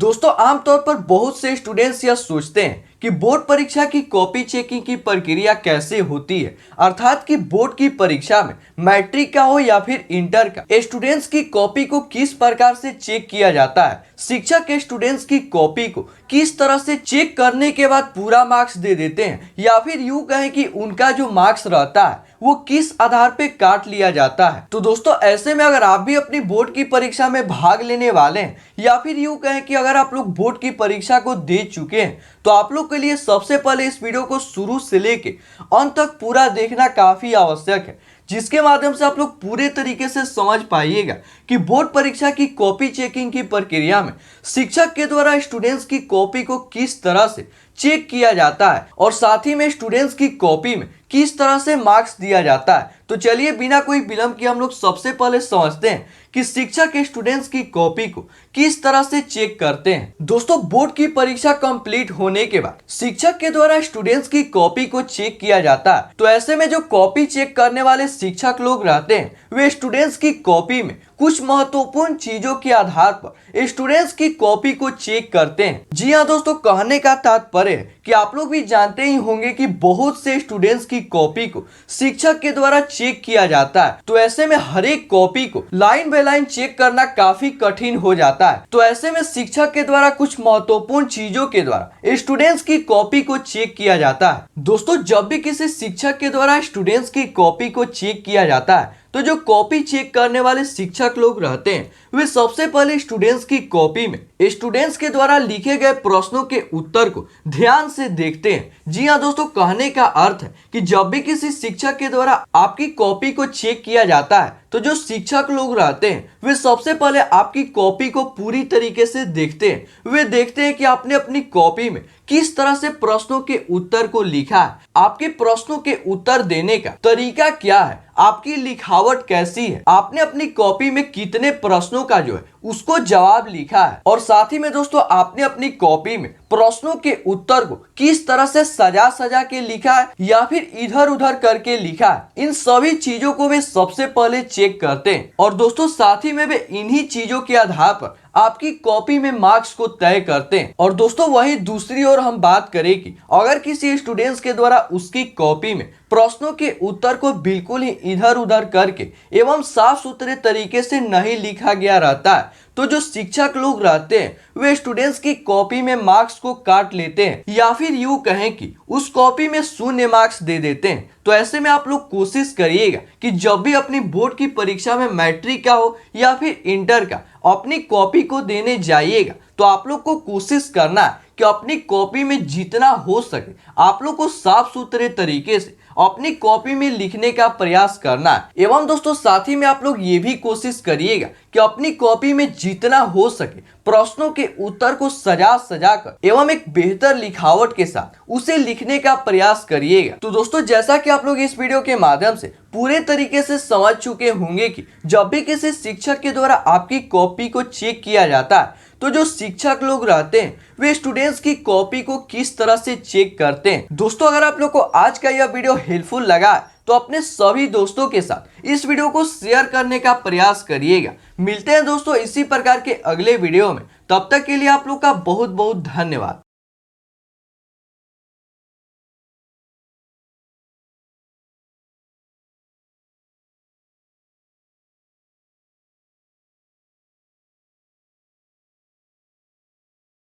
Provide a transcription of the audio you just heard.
दोस्तों आमतौर पर बहुत से स्टूडेंट्स यह सोचते हैं कि बोर्ड परीक्षा की कॉपी चेकिंग की प्रक्रिया कैसे होती है, अर्थात कि बोर्ड की परीक्षा में मैट्रिक का हो या फिर इंटर का स्टूडेंट्स की कॉपी को किस प्रकार से चेक किया जाता है। शिक्षक स्टूडेंट्स की कॉपी को किस तरह से चेक करने के बाद पूरा मार्क्स दे देते हैं, या फिर यूं कहें कि उनका जो मार्क्स रहता है वो किस आधार पे काट लिया जाता है। तो दोस्तों ऐसे में अगर आप भी अपनी बोर्ड की परीक्षा में भाग लेने वाले हैं, या फिर यूं कहें कि अगर आप लोग बोर्ड की परीक्षा को दे चुके हैं, तो आप लोग के लिए सबसे पहले इस वीडियो को शुरू से लेके अंत तक पूरा देखना काफी आवश्यक है, जिसके माध्यम से आप लोग पूरे तरीके से समझ पाइएगा कि बोर्ड परीक्षा की कॉपी चेकिंग की प्रक्रिया में शिक्षक के द्वारा स्टूडेंट्स की कॉपी को किस तरह से चेक किया जाता है और साथ ही में स्टूडेंट्स की कॉपी में किस तरह से मार्क्स दिया जाता है। तो चलिए बिना कोई विलंब किए हम लोग सबसे पहले समझते हैं कि शिक्षक स्टूडेंट्स की कॉपी को किस तरह से चेक करते हैं। दोस्तों बोर्ड की परीक्षा कंप्लीट होने के बाद शिक्षक के द्वारा स्टूडेंट्स की कॉपी को चेक किया जाता है। तो ऐसे में जो कॉपी चेक करने वाले शिक्षक लोग रहते हैं वे स्टूडेंट्स की कॉपी में कुछ महत्वपूर्ण चीजों के आधार पर स्टूडेंट्स की कॉपी को चेक करते हैं। जी हाँ दोस्तों, कहने का तात्पर्य है कि आप लोग भी जानते ही होंगे कि बहुत से स्टूडेंट्स की कॉपी को शिक्षक के द्वारा चेक किया जाता है। तो ऐसे में हर एक कॉपी को लाइन बाय लाइन चेक करना काफी कठिन हो जाता है। तो ऐसे में शिक्षक के द्वारा कुछ महत्वपूर्ण चीजों के द्वारा स्टूडेंट्स की कॉपी को चेक किया जाता है। दोस्तों जब भी किसी शिक्षक के द्वारा स्टूडेंट्स की कॉपी को चेक किया जाता है, तो जो कॉपी चेक करने वाले शिक्षक लोग रहते हैं वे सबसे पहले स्टूडेंट्स की कॉपी में स्टूडेंट्स के द्वारा लिखे गए प्रश्नों के उत्तर को ध्यान से देखते हैं। जी हाँ दोस्तों, कहने का अर्थ है कि जब भी किसी शिक्षक के द्वारा आपकी कॉपी को चेक किया जाता है, तो जो शिक्षक लोग रहते हैं वे सबसे पहले आपकी कॉपी को पूरी तरीके से देखते हैं। वे देखते हैं कि आपने अपनी कॉपी में किस तरह से प्रश्नों के उत्तर को लिखा है, आपके प्रश्नों के उत्तर देने का तरीका क्या है, आपकी लिखावट कैसी है, आपने अपनी कॉपी में कितने प्रश्नों का जो है उसको जवाब लिखा है, और साथ ही में दोस्तों आपने अपनी कॉपी में प्रश्नों के उत्तर को किस तरह से सजा सजा के लिखा है या फिर इधर उधर करके लिखा है। इन सभी चीजों को वे सबसे पहले चेक करते हैं, और दोस्तों साथ ही में वे इन्हीं चीजों के आधार पर आपकी कॉपी में मार्क्स को तय करते हैं। और दोस्तों वहीं दूसरी ओर हम बात करें कि अगर किसी स्टूडेंट्स के द्वारा उसकी कॉपी में प्रश्नों के उत्तर को बिल्कुल ही इधर उधर करके एवं साफ सुथरे तरीके से नहीं लिखा गया रहता है, तो जो शिक्षक लोग रहते हैं वे स्टूडेंट्स की कॉपी में मार्क्स को काट लेते हैं, या फिर यूं कहें कि उस कॉपी में शून्य मार्क्स दे देते हैं। तो ऐसे में आप लोग कोशिश करिएगा कि जब भी अपनी बोर्ड की परीक्षा में मैट्रिक का हो या फिर इंटर का अपनी कॉपी को देने जाइएगा, तो आप लोग को कोशिश करना है कि अपनी कॉपी में जितना हो सके आप लोग को साफ सुथरे तरीके से अपनी कॉपी में लिखने का प्रयास करना है। एवं दोस्तों साथ ही में आप लोग ये भी कोशिश करिएगा कि अपनी कॉपी में जितना हो सके प्रश्नों के उत्तर को सजा सजा कर एवं एक बेहतर लिखावट के साथ उसे लिखने का प्रयास करिएगा। तो दोस्तों जैसा कि आप लोग इस वीडियो के माध्यम से पूरे तरीके से समझ चुके होंगे कि जब भी किसी शिक्षक के द्वारा आपकी कॉपी को चेक किया जाता है, तो जो शिक्षक लोग रहते हैं वे स्टूडेंट्स की कॉपी को किस तरह से चेक करते हैं। दोस्तों अगर आप लोग को आज का यह वीडियो हेल्पफुल लगा तो अपने सभी दोस्तों के साथ इस वीडियो को शेयर करने का प्रयास करिएगा। मिलते हैं दोस्तों इसी प्रकार के अगले वीडियो में, तब तक के लिए आप लोग का बहुत बहुत धन्यवाद।